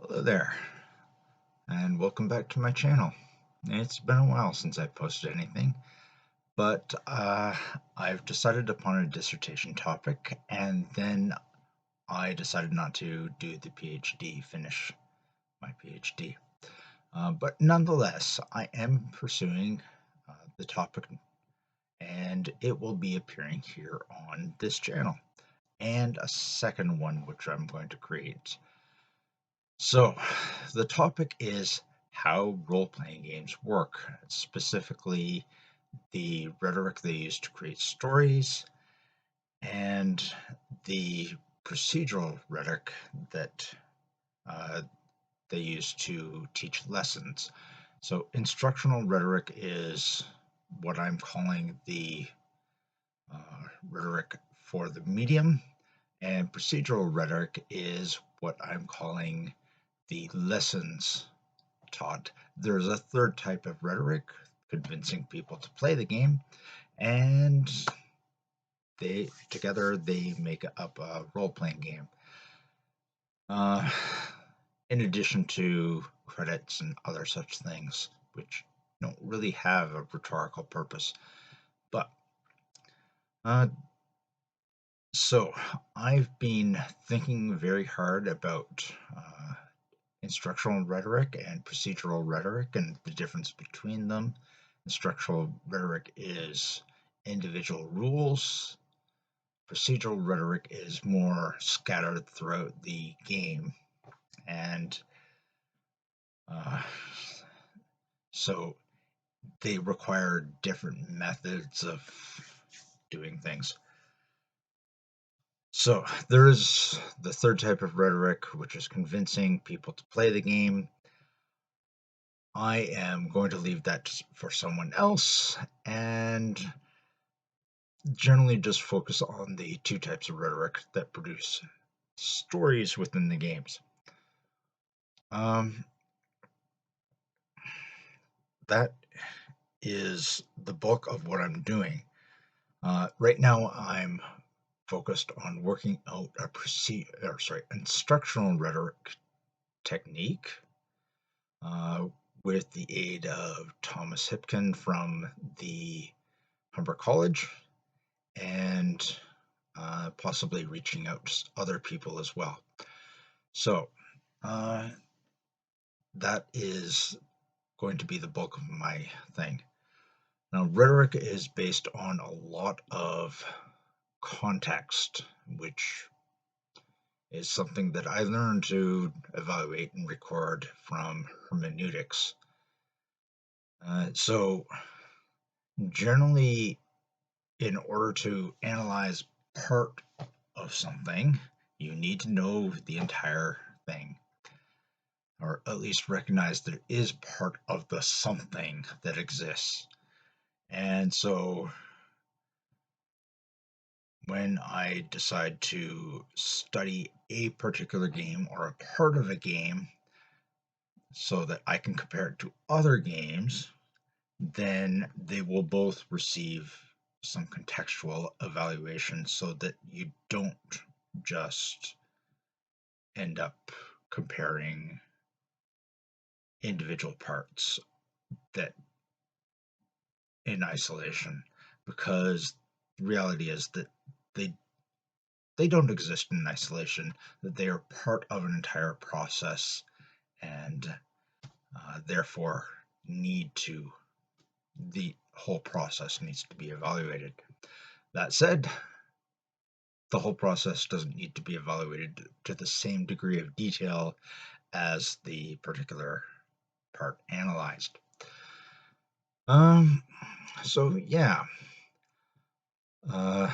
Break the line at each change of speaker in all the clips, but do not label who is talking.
Hello there, and welcome back to my channel. It's been a while since I've posted anything, but I've decided upon a dissertation topic, and then I decided not to do the PhD, finish my PhD. But nonetheless, I am pursuing the topic, and it will be appearing here on this channel, and a second one which I'm going to create. So, the topic is how role-playing games work, specifically the rhetoric they use to create stories and the procedural rhetoric that uh, they use to teach lessons. So, instructional rhetoric is what I'm calling the rhetoric for the medium, and procedural rhetoric is what I'm calling the lessons taught. There's a third type of rhetoric, convincing people to play the game, and they make up a role-playing game. Uh, in addition to credits and other such things, which don't really have a rhetorical purpose. But uh, so I've been thinking very hard about instructional rhetoric and procedural rhetoric and the difference between them. Instructional rhetoric is individual rules. Procedural rhetoric is more scattered throughout the game. And uh, so they require different methods of doing things. So there is the third type of rhetoric, which is convincing people to play the game. I am going to leave that for someone else and generally just focus on the two types of rhetoric that produce stories within the games. That is the bulk of what I'm doing. Right now, I'm focused on working out a instructional rhetoric technique with the aid of Thomas Hipkin from the Humber College and possibly reaching out to other people as well. So that is going to be the bulk of my thing. Now, rhetoric is based on a lot of context, which is something that I learned to evaluate and record from hermeneutics. So, generally, in order to analyze part of something, you need to know the entire thing, or at least recognize that it is part of the something that exists. And so when I decide to study a particular game or a part of a game so that I can compare it to other games, then they will both receive some contextual evaluation so that you don't just end up comparing individual parts that in isolation, because the reality is that they they don't exist in isolation, that they are part of an entire process and therefore the whole process needs to be evaluated. That said, the whole process doesn't need to be evaluated to the same degree of detail as the particular part analyzed. So yeah, uh,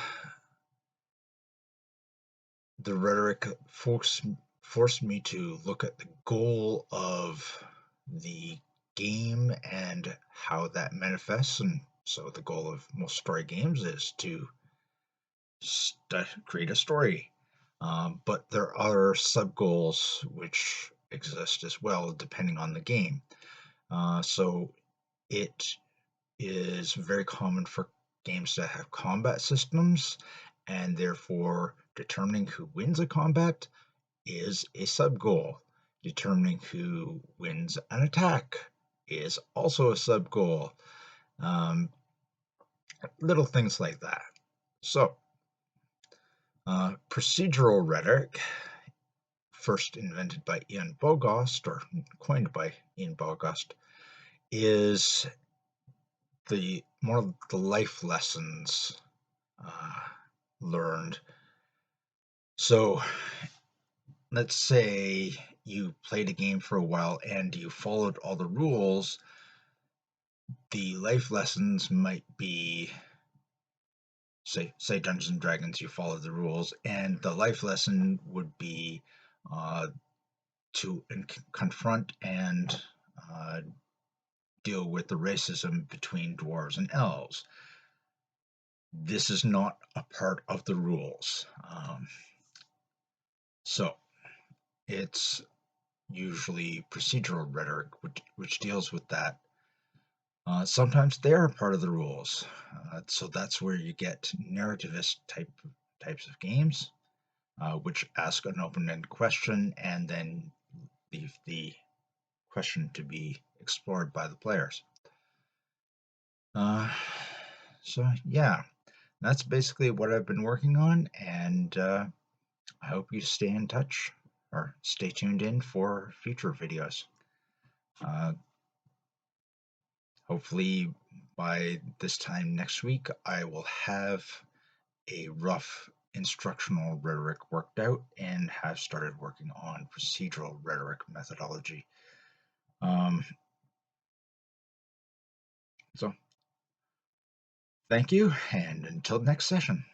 the rhetoric forced me to look at the goal of the game and how that manifests. And so the goal of most story games is to create a story. But there are sub goals which exist as well, depending on the game. So it is very common for games to have combat systems, and therefore determining who wins a combat is a sub goal. Determining who wins an attack is also a sub-goal. Little things like that. So, procedural rhetoric, first invented by Ian Bogost, or coined by Ian Bogost, is more of the life lessons learned. So, let's say you played a game for a while and you followed all the rules. The life lessons might be, say Dungeons and Dragons, you follow the rules, and the life lesson would be to confront and deal with the racism between dwarves and elves. This is not a part of the rules. So it's usually procedural rhetoric which deals with that. Sometimes they're part of the rules. So that's where you get narrativist types of games, which ask an open-ended question and then leave the question to be explored by the players. So yeah, that's basically what I've been working on, and I hope you stay in touch or stay tuned in for future videos. Hopefully by this time next week, I will have a rough instructional rhetoric worked out and have started working on procedural rhetoric methodology. So thank you, and until next session.